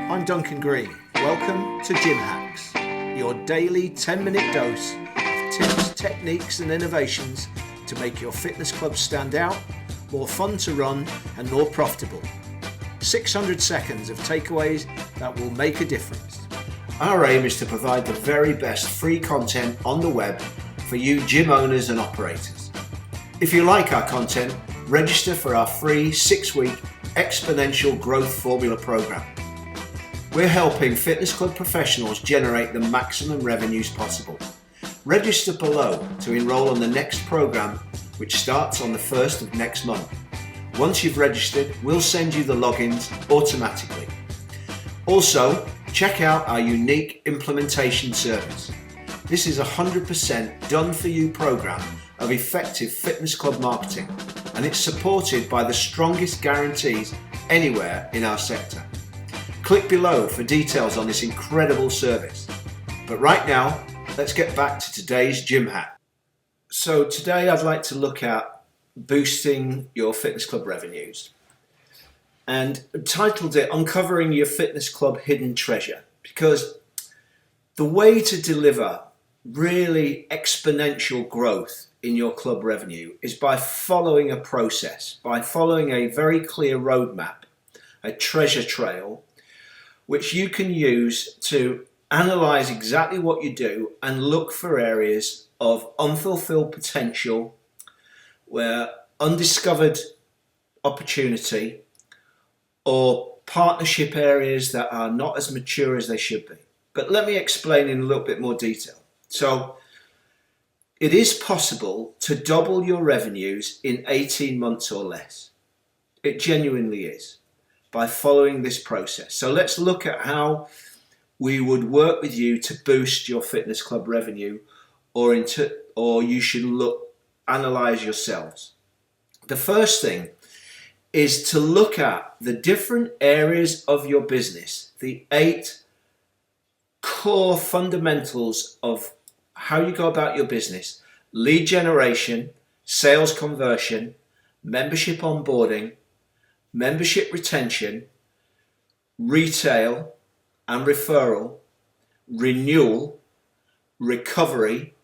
I'm Duncan Green. Welcome to Gym Hacks, your daily 10-minute dose of tips, techniques and innovations to make your fitness club stand out, more fun to run and more profitable. 600 seconds of takeaways that will make a difference. Our aim is to provide the very best free content on the web for you gym owners and operators. If you like our content, register for our free 6-week Exponential Growth Formula program. We're helping fitness club professionals generate the maximum revenues possible. Register below to enroll on the next program, which starts on the 1st of next month. Once you've registered, we'll send you the logins automatically. Also, check out our unique implementation service. This is a 100% done-for-you program of effective fitness club marketing, and it's supported by the strongest guarantees anywhere in our sector. Click below for details on this incredible service. But right now, let's get back to today's gym hack. So today I'd like to look at boosting your fitness club revenues, and titled it Uncovering Your Fitness Club Hidden Treasure, because the way to deliver really exponential growth in your club revenue is by following a process, by following a very clear roadmap, a treasure trail, which you can use to analyze exactly what you do and look for areas of unfulfilled potential, where undiscovered opportunity, or partnership areas that are not as mature as they should be. But let me explain in a little bit more detail. So it is possible to double your revenues in 18 months or less. It genuinely is, by following this process. So let's look at how we would work with you to boost your fitness club revenue, or you should analyze yourselves. The first thing is to look at the different areas of your business, the 8 core fundamentals of how you go about your business: lead generation, sales conversion, membership onboarding, membership retention, retail and referral, renewal, recovery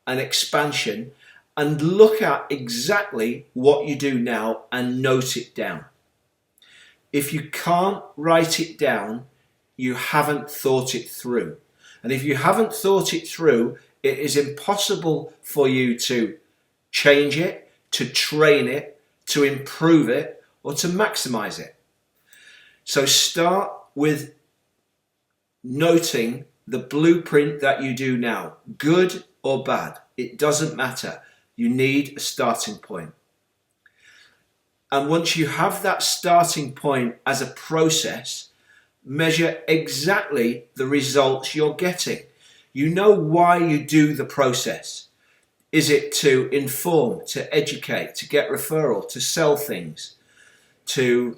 and expansion, and look at exactly what you do now and note it down. If you can't write it down, you haven't thought it through. And if you haven't thought it through, it is impossible for you to change it, to train it, to improve it, or to maximize it. So start with noting the blueprint that you do now, good or bad. It doesn't matter. You need a starting point. And once you have that starting point as a process, measure exactly the results you're getting. You know why you do the process. Is it to inform, to educate, to get referral, to sell things, to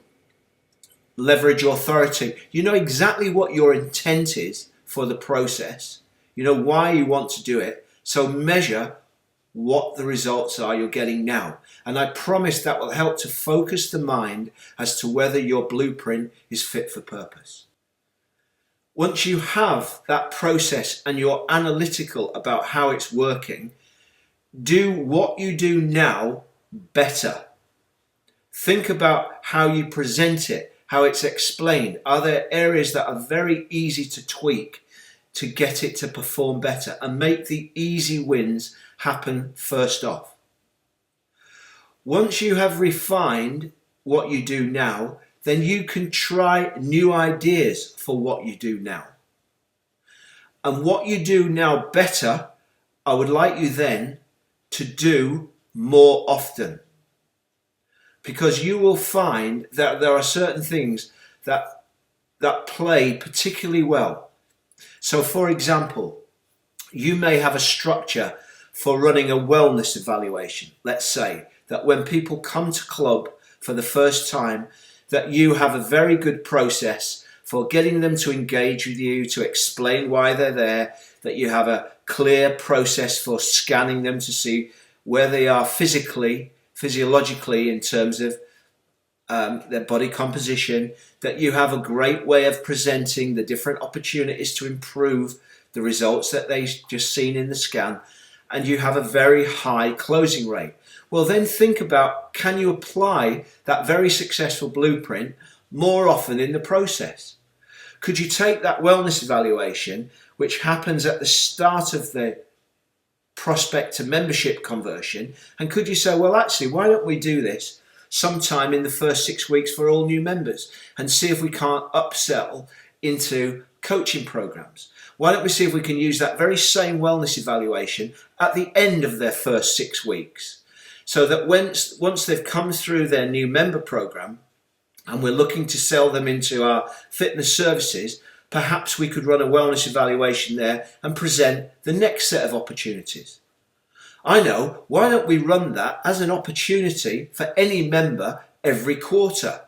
leverage authority? You know exactly what your intent is for the process. You know why you want to do it. So measure what the results are you're getting now. And I promise that will help to focus the mind as to whether your blueprint is fit for purpose. Once you have that process and you're analytical about how it's working, do what you do now better. Think about how you present it, how it's explained. Are there areas that are very easy to tweak to get it to perform better, and make the easy wins happen first off? Once you have refined what you do now, then you can try new ideas for what you do now. And what you do now better, I would like you then to do more often. Because you will find that there are certain things that play particularly well. So for example, you may have a structure for running a wellness evaluation. Let's say that when people come to club for the first time, that you have a very good process for getting them to engage with you, to explain why they're there, that you have a clear process for scanning them to see where they are physiologically in terms of their body composition, that you have a great way of presenting the different opportunities to improve the results that they've just seen in the scan, and you have a very high closing rate. Well, then think about, can you apply that very successful blueprint more often in the process? Could you take that wellness evaluation, which happens at the start of the prospect to membership conversion, and could you say, well, actually, why don't we do this sometime in the first 6 weeks for all new members and see if we can't upsell into coaching programs? Why don't we see if we can use that very same wellness evaluation at the end of their first 6 weeks, so that once they've come through their new member program and we're looking to sell them into our fitness services, perhaps we could run a wellness evaluation there and present the next set of opportunities. I know, why don't we run that as an opportunity for any member every quarter?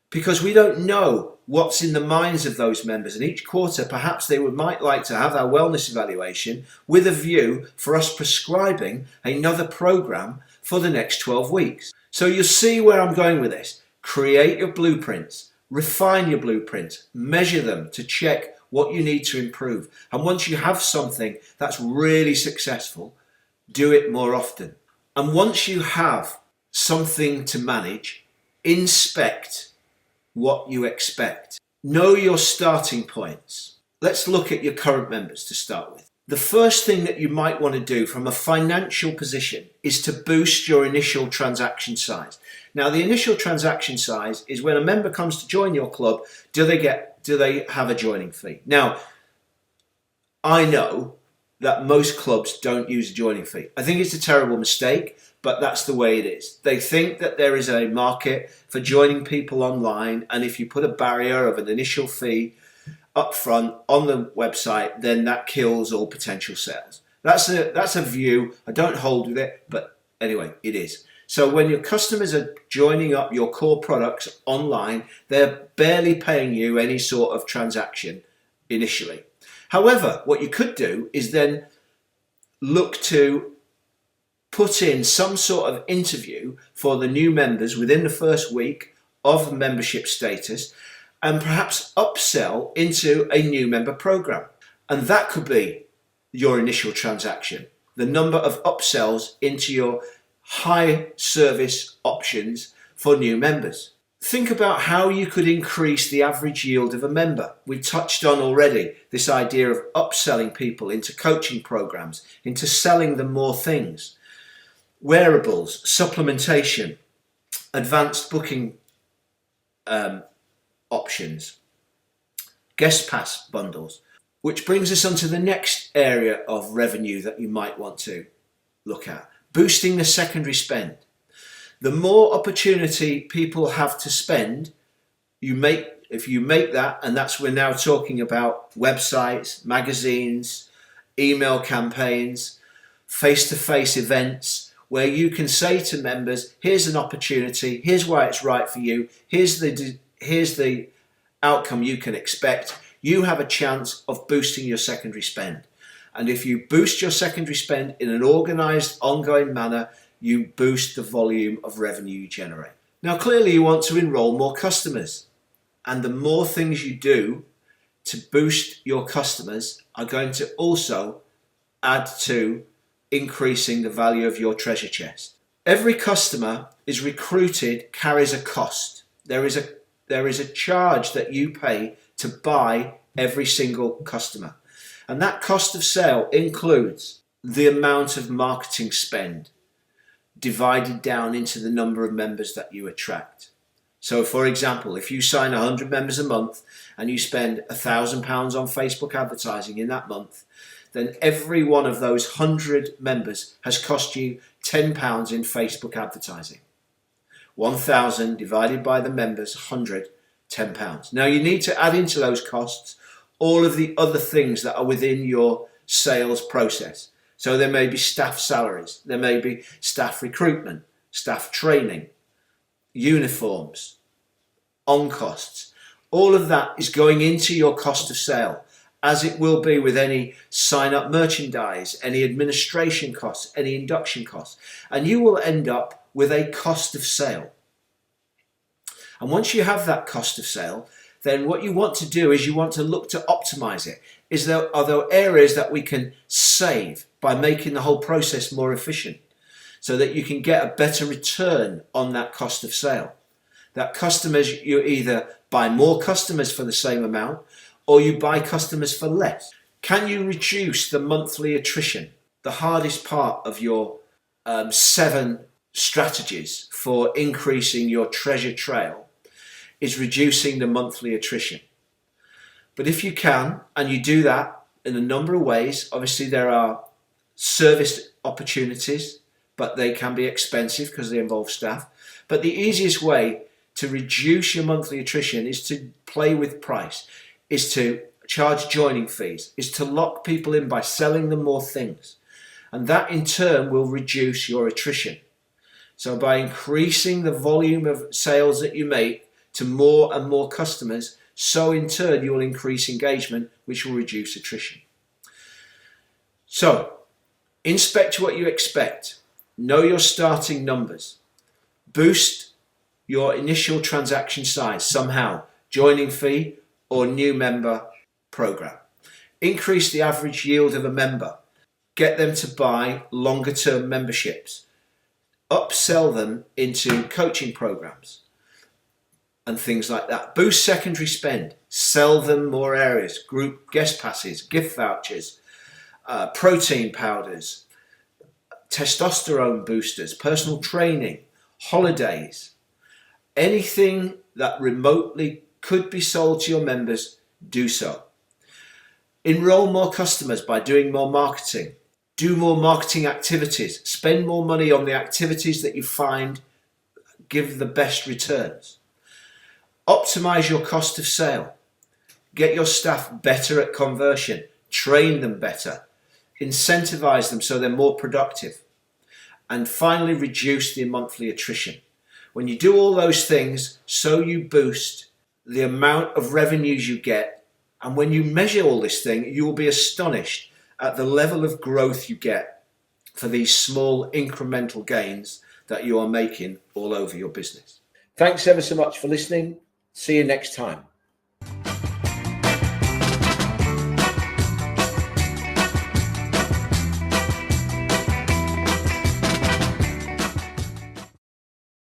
Because we don't know what's in the minds of those members, and each quarter perhaps they might like to have our wellness evaluation with a view for us prescribing another program for the next 12 weeks. So you'll see where I'm going with this. Create your blueprints, refine your blueprints, measure them to check what you need to improve. And once you have something that's really successful, do it more often. And once you have something to manage, inspect what you expect. Know your starting points. Let's look at your current members to start with. The first thing that you might want to do from a financial position is to boost your initial transaction size. Now, the initial transaction size is when a member comes to join your club, do they have a joining fee? Now, I know that most clubs don't use a joining fee. I think it's a terrible mistake, but that's the way it is. They think that there is a market for joining people online, and if you put a barrier of an initial fee up front on the website, then that kills all potential sales. That's a view. I don't hold with it, but anyway, it is. So when your customers are joining up your core products online, they're barely paying you any sort of transaction initially. However, what you could do is then look to put in some sort of interview for the new members within the first week of membership status, and perhaps upsell into a new member program. And that could be your initial transaction, the number of upsells into your high service options for new members. Think about how you could increase the average yield of a member. We touched on already this idea of upselling people into coaching programs, into selling them more things. Wearables, supplementation, advanced booking options, guest pass bundles, which brings us on to the next area of revenue that you might want to look at, boosting the secondary spend. The more opportunity people have to spend, if you make that, and we're now talking about websites, magazines, email campaigns, face-to-face events, where you can say to members, here's an opportunity, here's why it's right for you, here's the outcome you can expect. You have a chance of boosting your secondary spend. And if you boost your secondary spend in an organized, ongoing manner, you boost the volume of revenue you generate. Now, clearly you want to enroll more customers. And the more things you do to boost your customers are going to also add to increasing the value of your treasure chest. Every customer is recruited carries a cost. There is a charge that you pay to buy every single customer. And that cost of sale includes the amount of marketing spend divided down into the number of members that you attract. So for example, if you sign 100 members a month and you spend £1,000 on Facebook advertising in that month, then every one of those 100 members has cost you £10 in Facebook advertising. 1,000 divided by the members, 100, £10. Now you need to add into those costs all of the other things that are within your sales process. So there may be staff salaries, there may be staff recruitment, staff training, uniforms, on costs. All of that is going into your cost of sale, as it will be with any sign-up merchandise, any administration costs, any induction costs. And you will end up with a cost of sale. And once you have that cost of sale, then what you want to do is you want to look to optimize it. Are there areas that we can save by making the whole process more efficient so that you can get a better return on that cost of sale? That customers, you either buy more customers for the same amount or you buy customers for less. Can you reduce the monthly attrition? The hardest part of your 7 strategies for increasing your treasure trail is reducing the monthly attrition. But if you can, and you do that in a number of ways, obviously there are service opportunities, but they can be expensive because they involve staff. But the easiest way to reduce your monthly attrition is to play with price, is to charge joining fees, is to lock people in by selling them more things. And that in turn will reduce your attrition. So by increasing the volume of sales that you make to more and more customers, so in turn you'll increase engagement, which will reduce attrition. So inspect what you expect, know your starting numbers, boost your initial transaction size somehow, joining fee or new member program. Increase the average yield of a member, get them to buy longer term memberships, upsell them into coaching programs and things like that. Boost secondary spend, sell them more areas, group guest passes, gift vouchers, protein powders, testosterone boosters, personal training, holidays, anything that remotely could be sold to your members, do so. Enroll more customers by doing more marketing. Do more marketing activities. Spend more money on the activities that you find give the best returns. Optimize your cost of sale. Get your staff better at conversion. Train them better. Incentivize them so they're more productive. And finally, reduce the monthly attrition. When you do all those things, so you boost the amount of revenues you get. And when you measure all this thing, you will be astonished at the level of growth you get for these small incremental gains that you are making all over your business. Thanks ever so much for listening. See you next time.